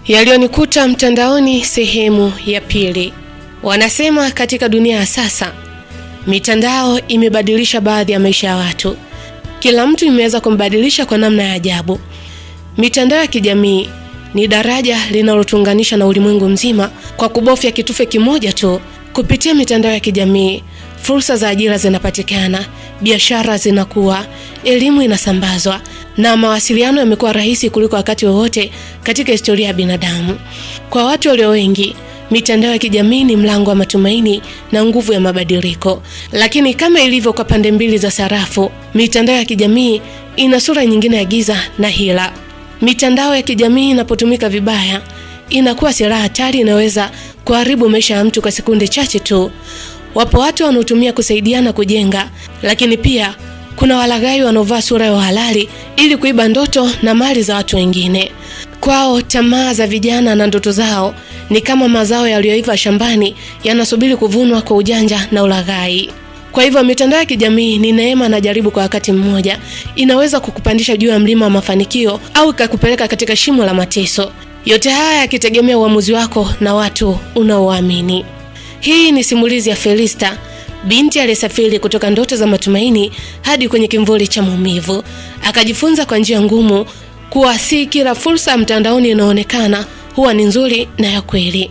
Yalionikuta mtandaoni sehemu ya pili. Wanasema katika dunia ya sasa, mitandao imebadilisha baadhi ya maisha ya watu. Kila mtu imeweza kumbadilisha kwa namna ya ajabu. Mitandao ya kijamii ni daraja linalotuunganisha na ulimwengu mzima kwa kubofya kitufe kimoja tu. Kupitia mitandao ya kijamii, fursa za ajira zinapatikana, biashara zinakuwa, elimu inasambazwa na mawasiliano yamekuwa rahisi kuliko wakati wowote katika historia ya binadamu. Kwa watu walio wengi, mitandao ya kijamii ni mlango wa matumaini na nguvu ya mabadiliko. Lakini kama ilivyo kwa pande mbili za sarafu, mitandao ya kijamii ina sura nyingine ya giza na hila. Mitandao ya kijamii inapotumika vibaya, inakuwa silaha hatari inaweza kuharibu maisha ya mtu kwa sekunde chache tu. Wapo watu wanaotumia kusaidiana kujenga, lakini pia kuna walaghai wanaovaa sura ya halali ili kuiba ndoto na mali za watu wengine. Kwao tamaa za vijana na ndoto zao ni kama mazao yaliyoiva shambani yanasubiri kuvunwa kwa ujanja na ulaghai. Kwa hivyo mitandao ya kijamii ni neema na jaribu kwa wakati mmoja. Inaweza kukupandisha juu ya mlima wa mafanikio au ikakupeleka katika shimo la mateso. Yote haya yakitegemea uamuzi wako na watu unaowaamini. Hii ni simulizi ya Felista, binti aliyesafiri kutoka ndoto za matumaini hadi kwenye kimvuli cha maumivu. Akajifunza kwa njia ngumu kuwa si kila fursa mtandaoni inaonekana huwa ni nzuri na ya kweli.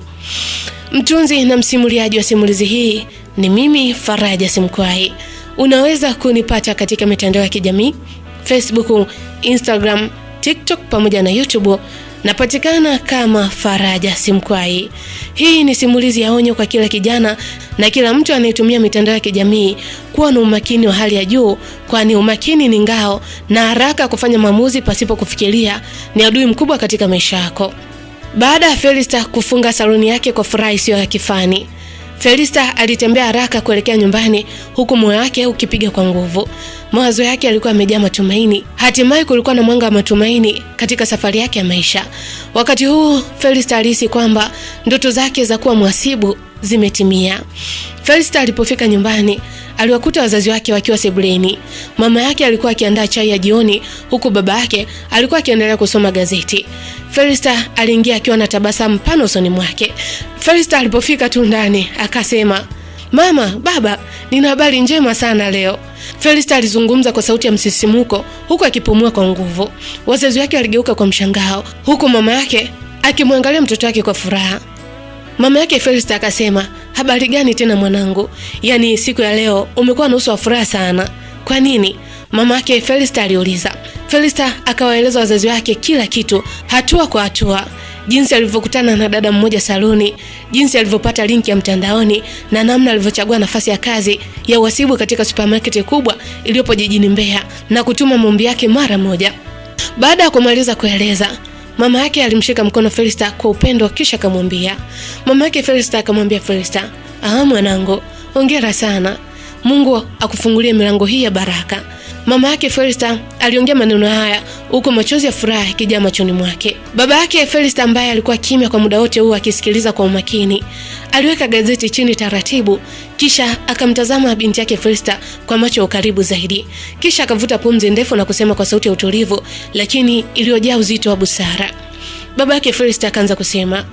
Mtunzi na msimuliaji wa simulizi hii ni mimi, Faraja Simkwai. Unaweza kunipata katika mitandao ya kijamii, Facebook, Instagram, TikTok pamoja na YouTube. Napatikana kama Faraja Simkwai. Hii ni simulizi ya onyo kwa kila kijana na kila mtu anayetumia mitandao ya kijamii kuwa na umakini wa hali ya juu, kwani umakini ni ngao na haraka kufanya maamuzi pasipo kufikiria ni adui mkubwa katika maisha yako. Baada ya Felista kufunga saloni yake kwa furaha isiyo ya kifani, Felista alitembea haraka kuelekea nyumbani huku moyo wake ukipiga kwa nguvu. Mawazo yake yalikuwa yamejaa matumaini. Hatimaye kulikuwa na mwanga wa matumaini katika safari yake ya maisha. Wakati huu Felista alihisi kwamba ndoto zake za kuwa mhasibu zimetimia. Felista alipofika nyumbani, aliwakuta wazazi wake wakiwa sebuleni. Mama yake alikuwa akiandaa chai ya jioni huku baba yake alikuwa akiendelea kusoma gazeti. Felista aliingia akiwa na tabasamu pana usoni mwake. Felista alipofika tu ndani akasema, "Mama, baba, nina habari njema sana leo." Felista alizungumza kwa sauti ya msisimuko huku akipumua kwa nguvu. Wazazi wake waligeuka kwa mshangao huku mama yake akimwangalia mtoto wake kwa furaha. Mama yake Felista akasema, "Habari gani tena mwanangu? Yaani siku ya leo umekuwa na uso wa furaha sana. Kwa nini?" Mama yake Felista aliuliza. Felista akawaeleza wazazi wake kila kitu, hatua kwa hatua. Jinsi alivyokutana na dada mmoja saloni, jinsi alivyopata linki ya mtandaoni na namna alivyochagua nafasi ya kazi ya uhasibu katika supermarket kubwa iliyopo jijini Mbeya na kutuma maombi yake mara moja. Baada ya kumaliza kueleza, mama yake alimshika mkono Felista kwa upendo kisha akamwambia. Mama yake Felista akamwambia Felista, mwanangu, hongera sana. Mungu akufungulie milango hii ya baraka." Mama yake Felista aliongea maneno haya huko machozi ya furaha yakijaa machoni mwake. Baba yake Felista ambaye alikuwa kimya kwa muda wote huu akisikiliza kwa umakini, aliweka gazeti chini taratibu kisha akamtazama binti yake Felista kwa macho ya ukaribu zaidi. Kisha akavuta pumzi ndefu na kusema kwa sauti ya utulivu lakini iliyojaa uzito wa busara. Baba yake Felista akaanza kusema,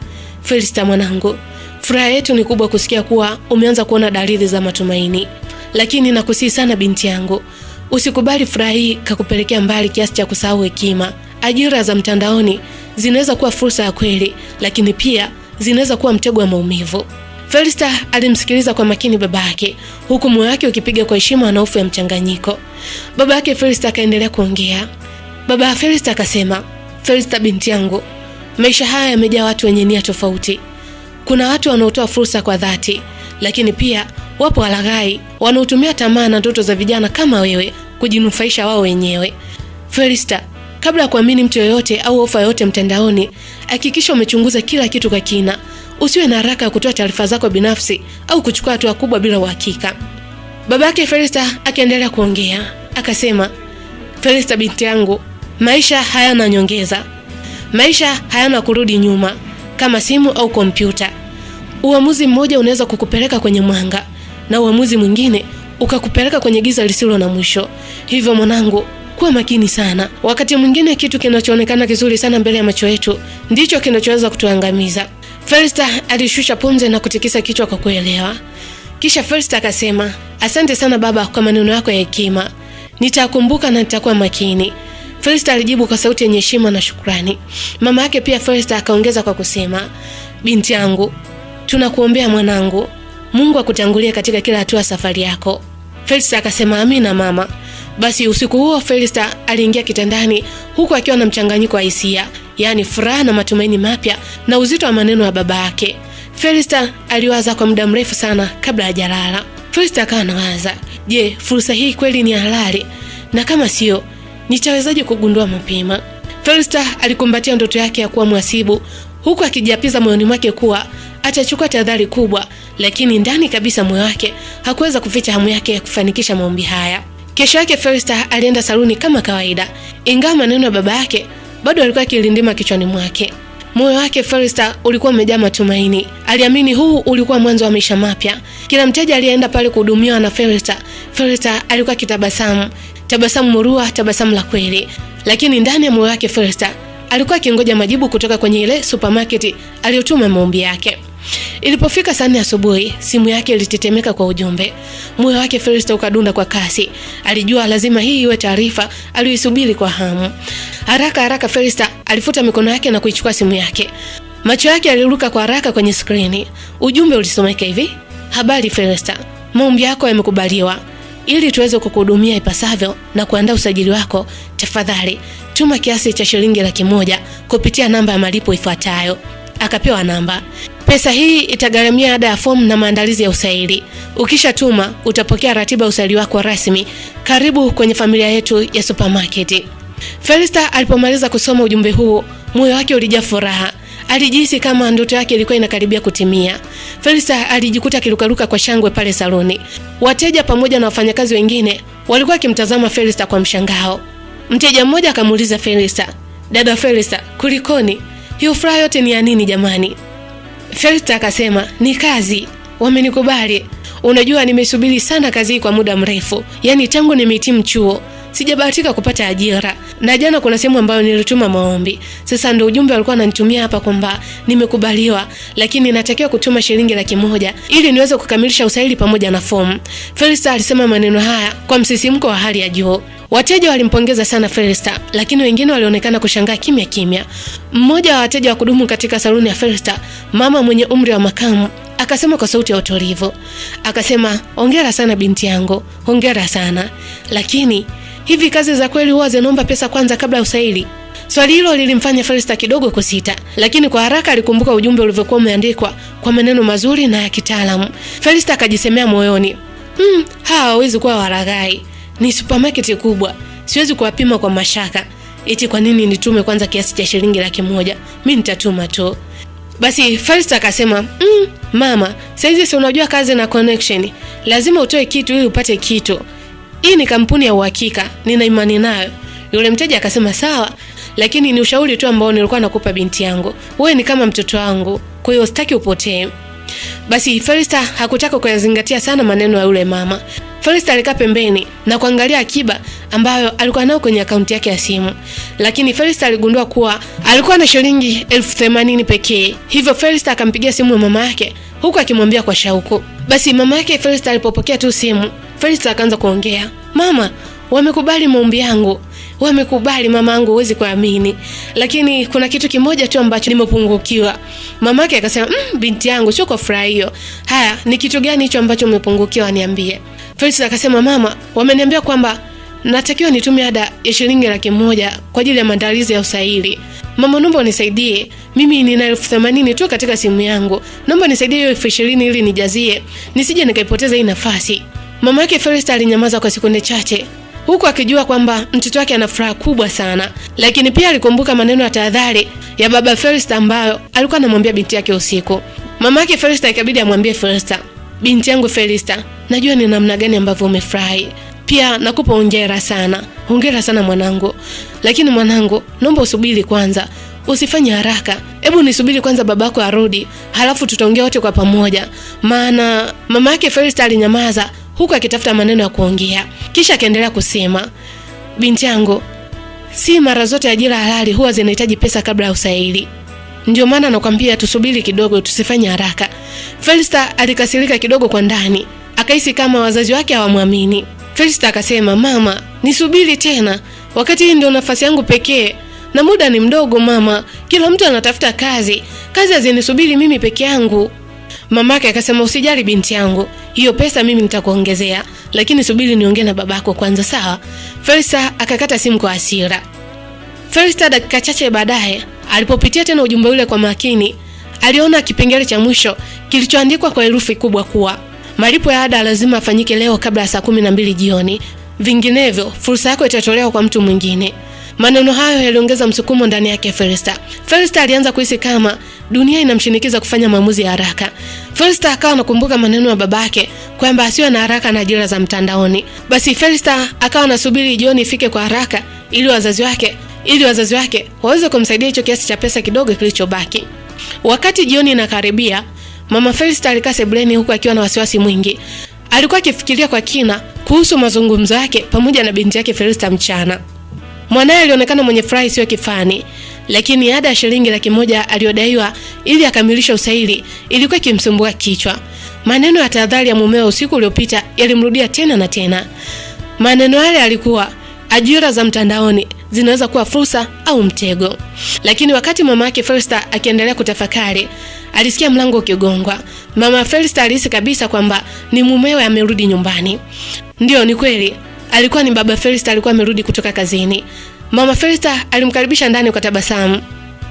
"Felista mwanangu, furaha yetu ni kubwa kusikia kuwa umeanza kuona dalili za matumaini. Lakini nakusihi sana binti yangu, usikubali furaha hii kakupelekea mbali kiasi cha kusahau hekima. Ajira za mtandaoni zinaweza kuwa fursa ya kweli, lakini pia zinaweza kuwa mtego wa maumivu." Felista alimsikiliza kwa makini baba yake huku moyo wake ukipiga kwa heshima na hofu ya mchanganyiko. Baba yake Felista akaendelea kuongea. Baba Felista akasema, "Felista binti yangu, maisha haya yamejaa watu wenye nia tofauti. Kuna watu wanaotoa fursa kwa dhati, lakini pia wapo walaghai wanaotumia tamaa na ndoto za vijana kama wewe kujinufaisha wao wenyewe. Felista, kabla ya kuamini mtu yoyote au ofa yoyote mtandaoni, hakikisha umechunguza kila kitu kwa kina. Usiwe na haraka ya kutoa taarifa zako binafsi au kuchukua hatua kubwa bila uhakika." Babake Felista akaendelea kuongea, akasema, "Felista binti yangu, maisha hayana nyongeza. Maisha hayana kurudi nyuma kama simu au kompyuta. Uamuzi mmoja unaweza kukupeleka kwenye mwanga na uamuzi mwingine ukakupeleka kwenye giza lisilo na mwisho. Hivyo mwanangu, kuwa makini sana. Wakati mwingine kitu kinachoonekana kizuri sana mbele ya macho yetu ndicho kinachoweza kutuangamiza. Felista alishusha pumzi na kutikisa kichwa kwa kuelewa. Kisha Felista akasema, asante sana baba kwa maneno yako ya hekima. Nitakumbuka na nitakuwa makini. Felista alijibu kwa sauti yenye heshima na shukrani. Mama yake pia Felista akaongeza kwa kusema, binti yangu, tunakuombea mwanangu. Mungu akutangulie katika kila hatua safari yako. Felista akasema, amina mama. Basi usiku huo Felista aliingia kitandani huku akiwa na mchanganyiko wa hisia, yani furaha na matumaini mapya na uzito wa maneno ya baba yake. Felista aliwaza kwa muda mrefu sana kabla hajalala. Felista akawa anawaza, je, fursa hii kweli ni halali? Na kama sio, nitawezaje kugundua mapema? Felista alikumbatia ndoto yake ya kuwa mhasibu huku akijiapiza moyoni mwake kuwa atachukua tahadhari kubwa, lakini ndani kabisa moyo wake hakuweza kuficha hamu yake ya kufanikisha maombi haya. Kesho yake Felista alienda saluni kama kawaida, ingawa maneno ya baba yake bado alikuwa akilindima kichwani mwake. Moyo wake Felista ulikuwa umejaa matumaini. Aliamini huu ulikuwa mwanzo wa maisha mapya. Kila mteja aliyeenda pale kuhudumiwa na Felista alikuwa kitabasamu, tabasamu murua, tabasamu la kweli. Lakini ndani ya moyo wake Felista alikuwa akingoja majibu kutoka kwenye ile supermarket aliyotuma maombi yake. Ilipofika saa 4 asubuhi, simu yake ilitetemeka kwa ujumbe. Moyo wake Felista ukadunda kwa kasi. Alijua lazima hii iwe taarifa aliyoisubiri kwa hamu. Haraka Felista alifuta mikono yake na kuichukua simu yake. Macho yake yaliruka kwa haraka kwenye skrini. Ujumbe ulisomeka hivi: habari Felista, maombi yako yamekubaliwa. Ili tuweze kukuhudumia ipasavyo na kuandaa usajili wako, tafadhali tuma kiasi cha shilingi 100,000 kupitia namba ya malipo ifuatayo. Akapewa namba. Pesa hii itagharamia ada ya fomu na maandalizi ya usaili. Ukishatuma utapokea ratiba ya usaili wako rasmi. Karibu kwenye familia yetu ya supermarket. Felista alipomaliza kusoma ujumbe huu, moyo wake ulijaa furaha. Alijihisi kama ndoto yake ilikuwa inakaribia kutimia. Felista alijikuta kirukaruka kwa shangwe pale saloni. Wateja pamoja na wafanyakazi wengine walikuwa kimtazama Felista kwa mshangao. Mteja mmoja akamuuliza Felista, dada Felista, kulikoni? Hiyo furaha yote ni ya nini jamani? Felista akasema, ni kazi, wamenikubali. Unajua nimesubiri sana kazi hii kwa muda mrefu. Yani tangu nimehitimu chuo sijabahatika kupata ajira. Na jana kuna sehemu ambayo nilituma maombi. Sasa ndio ujumbe walikuwa wananitumia hapa kwamba nimekubaliwa, lakini natakiwa kutuma shilingi 100,000 ili niweze kukamilisha usaili pamoja na fomu. Felista alisema maneno haya kwa msisimko wa hali ya juu. Wateja walimpongeza sana Felista, lakini wengine walionekana kushangaa kimya. Mmoja wa wateja wa kudumu katika saluni ya Felista, mama mwenye umri wa makamu, akasema kwa sauti ya utulivu, akasema, hongera sana binti yangu, hongera sana. Lakini hivi kazi za kweli huwa zinaomba pesa kwanza kabla ya usaili? Swali hilo lilimfanya Felista kidogo kusita, lakini kwa haraka alikumbuka ujumbe ulivyokuwa umeandikwa kwa maneno mazuri na ya kitaalamu. Felista akajisemea moyoni, hawawezi kuwa walaghai. Ni supermarket kubwa, siwezi kuwapima kwa mashaka. Eti kwa nini nitume kwanza kiasi cha shilingi 100,000? Mimi nitatuma tu. Basi Felista akasema, mama, saizi si unajua kazi na connection. Lazima utoe kitu ili upate kitu. Hii ni kampuni ya uhakika, nina imani nayo. Yule mteja akasema sawa, lakini ni ushauri tu ambao nilikuwa nakupa binti yangu. Wewe ni kama mtoto wangu, kwa hiyo sitaki upotee. Basi Felista hakutaka kuyazingatia sana maneno ya yule mama. Felista alikaa pembeni na kuangalia akiba ambayo alikuwa nayo kwenye akaunti yake ya simu. Lakini Felista aligundua kuwa alikuwa na shilingi 80,000 pekee. Hivyo Felista akampigia simu mama yake huku akimwambia kwa shauku. Basi mama yake Felista alipopokea tu simu, Felista akaanza kuongea. Mama, wamekubali maombi yangu. Wamekubali mamangu, huwezi kuamini. Lakini kuna kitu kimoja tu ambacho nimepungukiwa. Mama yake akasema, binti yangu, sio kwa furaha hiyo. Haya, ni kitu gani hicho ambacho umepungukiwa, niambie. Felista akasema, mama, wameniambia kwamba natakiwa nitumie ada ya shilingi 100,000 kwa ajili ya maandalizi ya usaili. Mama, naomba unisaidie. Mimi nina 80,000 tu katika simu yangu. Naomba nisaidie hiyo 20,000 ili nijazie, nisije nikaipoteza hii nafasi. Mama yake Felista alinyamaza kwa sekunde chache, huku akijua kwamba mtoto wake ana furaha kubwa sana. Lakini pia alikumbuka maneno ya tahadhari ya baba Felista ambayo alikuwa anamwambia binti yake usiku. Mama yake Felista ikabidi amwambie Felista, binti yangu Felista, najua ni namna gani ambavyo umefurahi. Pia nakupa hongera sana. Hongera sana mwanangu. Lakini mwanangu, naomba usubiri kwanza. Usifanye haraka. Hebu nisubiri kwanza babako arudi, halafu tutaongea wote kwa pamoja. Maana mama yake Felista alinyamaza huku akitafuta maneno ya kuongea. Kisha akaendelea kusema, binti yangu, si mara zote ajira halali huwa zinahitaji pesa kabla ya usaili. Ndio maana nakwambia tusubiri kidogo, tusifanye haraka. Felista alikasirika kidogo kwa ndani, akahisi kama wazazi wake hawamwamini. Felista akasema, mama, nisubiri tena, wakati hii ndio nafasi yangu pekee. Na muda ni mdogo mama, kila mtu anatafuta kazi hazinisubiri mimi peke yangu. Mamake akasema, usijali binti yangu, hiyo pesa mimi nitakuongezea, lakini subiri niongee na babako kwanza, sawa? Felista akakata simu kwa hasira. Felista dakika chache baadaye alipopitia tena ujumbe ule kwa makini, aliona kipengele cha mwisho kilichoandikwa kwa herufi kubwa kuwa malipo ya ada lazima afanyike leo kabla ya saa 12 jioni, vinginevyo fursa yako itatolewa kwa mtu mwingine. Maneno hayo yaliongeza msukumo ndani yake Felista. Felista alianza kuhisi kama dunia inamshinikiza kufanya maamuzi ya haraka. Felista akawa anakumbuka maneno ya babake kwamba asiwe na haraka na ajira za mtandaoni. Basi Felista akawa anasubiri jioni ifike kwa haraka ili wazazi wake waweze kumsaidia hicho kiasi cha pesa kidogo kilichobaki. Wakati jioni inakaribia, mama Felista alikaa sebuleni huku akiwa na wasiwasi mwingi. Alikuwa akifikiria kwa kina kuhusu mazungumzo yake pamoja na binti yake Felista mchana. Mwanae alionekana mwenye furaha isiyo kifani, lakini ada ya shilingi 100,000 aliyodaiwa ili akamilishe usaili ilikuwa ikimsumbua kichwa. Maneno ya tahadhari ya mumeo usiku uliopita yalimrudia tena na tena. Maneno yale alikuwa ajira za mtandaoni zinaweza kuwa fursa au mtego. Lakini wakati mama yake Felista akiendelea kutafakari, alisikia mlango ukigongwa. Mama Felista alihisi kabisa kwamba ni mumewe amerudi nyumbani. Ndio, ni kweli. Alikuwa ni baba Felista, alikuwa amerudi kutoka kazini. Mama Felista alimkaribisha ndani kwa tabasamu.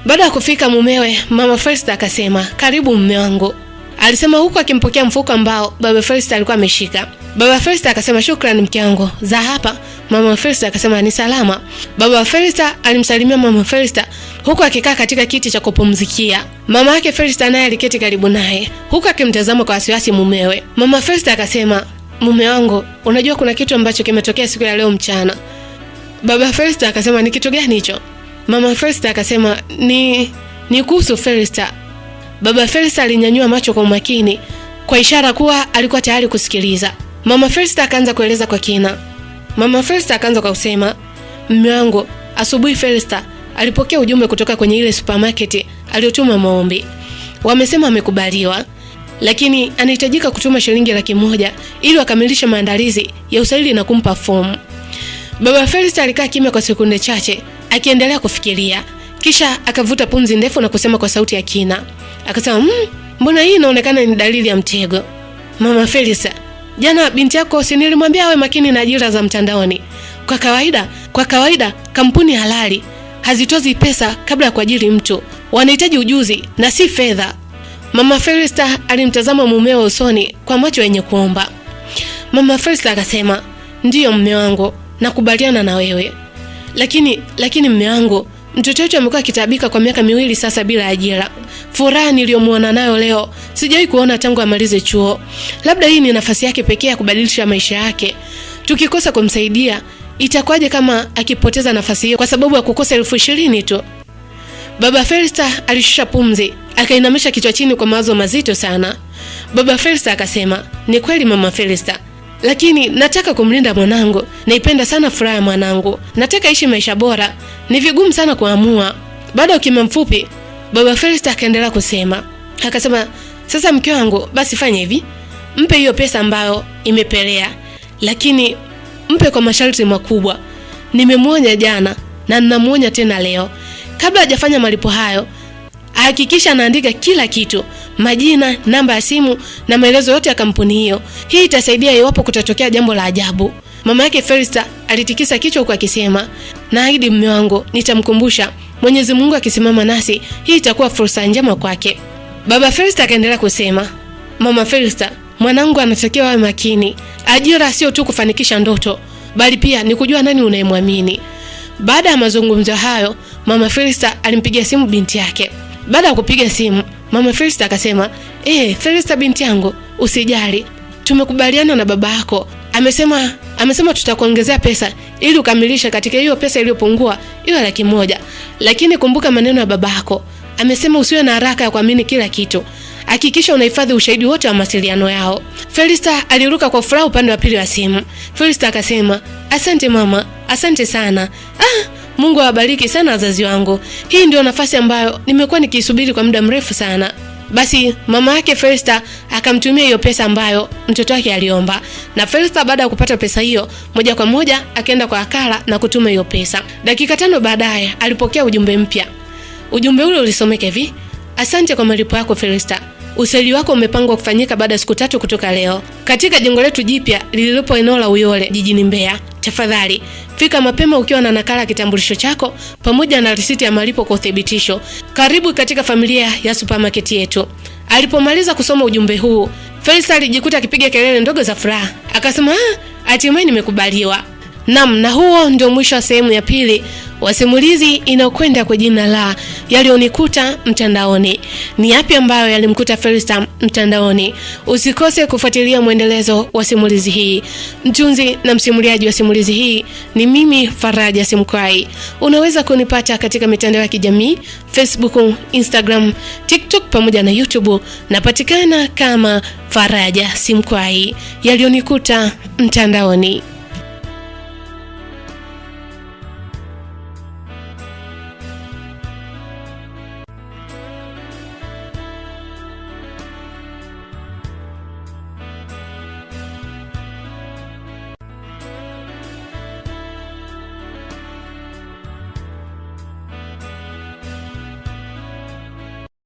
Baada ya kufika mumewe, mama Felista akasema, "Karibu mume wangu." Alisema huku akimpokea mfuko ambao baba Felista alikuwa ameshika. Baba Felista akasema, "Shukrani mke wangu. Za hapa?" Mama Felista akasema, "Ni salama." Baba Felista alimsalimia mama Felista huku akikaa katika kiti cha kupumzikia. Mama yake Felista naye aliketi karibu naye huku akimtazama kwa wasiwasi mumewe. Mama Felista akasema, "Mume wangu, unajua kuna kitu ambacho kimetokea siku ya leo mchana." Baba Felista akasema, "Ni kitu gani hicho?" Mama Felista akasema, ni kuhusu Felista." Baba Felista alinyanyua macho kwa umakini kwa ishara kuwa alikuwa tayari kusikiliza. Mama Felista akaanza kueleza kwa kina. Mama Felista akaanza kwa kusema, "Mume wangu, asubuhi Felista alipokea ujumbe kutoka kwenye ile supermarket aliyotuma maombi. Wamesema amekubaliwa, lakini anahitajika kutuma shilingi 100,000 ili wakamilishe maandalizi ya usaili na kumpa fomu." Baba Felista alikaa kimya kwa sekunde chache akiendelea kufikiria, kisha akavuta pumzi ndefu na kusema kwa sauti ya kina. Akasema, "Mbona hii inaonekana ni dalili ya mtego?" "Mama Felista, jana binti yako si nilimwambia awe makini na ajira za mtandaoni. Kwa kawaida kampuni halali hazitozi pesa kabla ya kuajiri mtu. Wanahitaji ujuzi na si fedha." Mama Felista alimtazama mumewe usoni kwa macho yenye kuomba. Mama Felista akasema, "Ndiyo mume wangu, nakubaliana na wewe. Lakini mume wangu, mtoto wetu amekuwa akitabika kwa miaka 2 sasa bila ajira. Furaha niliyomuona nayo leo sijawahi kuona tangu amalize chuo. Labda hii ni nafasi yake pekee ya kubadilisha maisha yake. Tukikosa kumsaidia, itakuwaje kama akipoteza nafasi hiyo kwa sababu ya kukosa 20,000 tu?" Baba Felista alishusha pumzi, akainamisha kichwa chini kwa mawazo mazito sana. Baba Felista akasema, "Ni kweli Mama Felista, lakini nataka kumlinda mwanangu. Naipenda sana furaha ya mwanangu. Nataka ishi maisha bora. Ni vigumu sana kuamua." Baada ya ukimya mfupi, Baba Felista akaendelea kusema. Akasema, "Sasa mke wangu, basi fanya hivi. Mpe hiyo pesa ambayo imepelea, lakini mpe kwa masharti makubwa. Nimemuonya jana na ninamuonya tena leo. Kabla hajafanya malipo hayo, hakikisha anaandika kila kitu, majina, namba ya simu na maelezo yote ya kampuni hiyo. Hii itasaidia iwapo kutatokea jambo la ajabu." Mama yake Felista alitikisa kichwa huku akisema, "Naahidi mume wangu, nitamkumbusha. Mwenyezi Mungu akisimama nasi, hii itakuwa fursa njema kwake." Baba Felista akaendelea kusema, "Mama Felista, mwanangu anatakiwa awe makini. Ajira sio tu kufanikisha ndoto, bali pia ni kujua nani unayemwamini." Baada ya mazungumzo hayo, Mama Felista alimpigia simu binti yake. Baada ya kupiga simu, Mama Felista akasema, "Felista binti yangu, usijali. Tumekubaliana na baba yako. Amesema tutakuongezea pesa ili ukamilishe katika hiyo pesa iliyopungua iwe 100,000. Lakini kumbuka maneno ya baba yako. Amesema usiwe na haraka ya kuamini kila kitu. Hakikisha unahifadhi ushahidi wote wa mawasiliano yao." Felista aliruka kwa furaha upande wa pili wa simu. Felista akasema, "Asante mama, Asante sana. Mungu awabariki sana wazazi wangu. Hii ndio nafasi ambayo nimekuwa nikisubiri kwa muda mrefu sana. Basi mama yake Felista akamtumia hiyo pesa ambayo mtoto wake aliomba. Na Felista baada ya kupata pesa hiyo, moja kwa moja akaenda kwa akala na kutuma hiyo pesa. Dakika 5 baadaye alipokea ujumbe mpya. Ujumbe ule ulisomeka hivi: asante kwa malipo yako Felista. Usaili wako umepangwa kufanyika baada ya siku 3 kutoka leo katika jengo letu jipya lililopo eneo la Uyole jijini Mbeya. Tafadhali fika mapema ukiwa na nakala ya kitambulisho chako pamoja na risiti ya malipo kwa uthibitisho. Karibu katika familia ya supermarket yetu. Alipomaliza kusoma ujumbe huu, Felista alijikuta akipiga kelele ndogo za furaha. Akasema, hatimaye nimekubaliwa. Na huo ndio mwisho wa sehemu ya pili wa simulizi inayokwenda kwa jina la Yalionikuta Mtandaoni. Ni yapi ambayo yalimkuta Felista mtandaoni? Usikose kufuatilia mwendelezo wa simulizi hii. Mtunzi na msimuliaji wa simulizi hii ni mimi Faraja Simkwai. Unaweza kunipata katika mitandao ya kijamii Facebook, Instagram, TikTok pamoja na YouTube. Napatikana kama Faraja Simkwai. Yalionikuta Mtandaoni.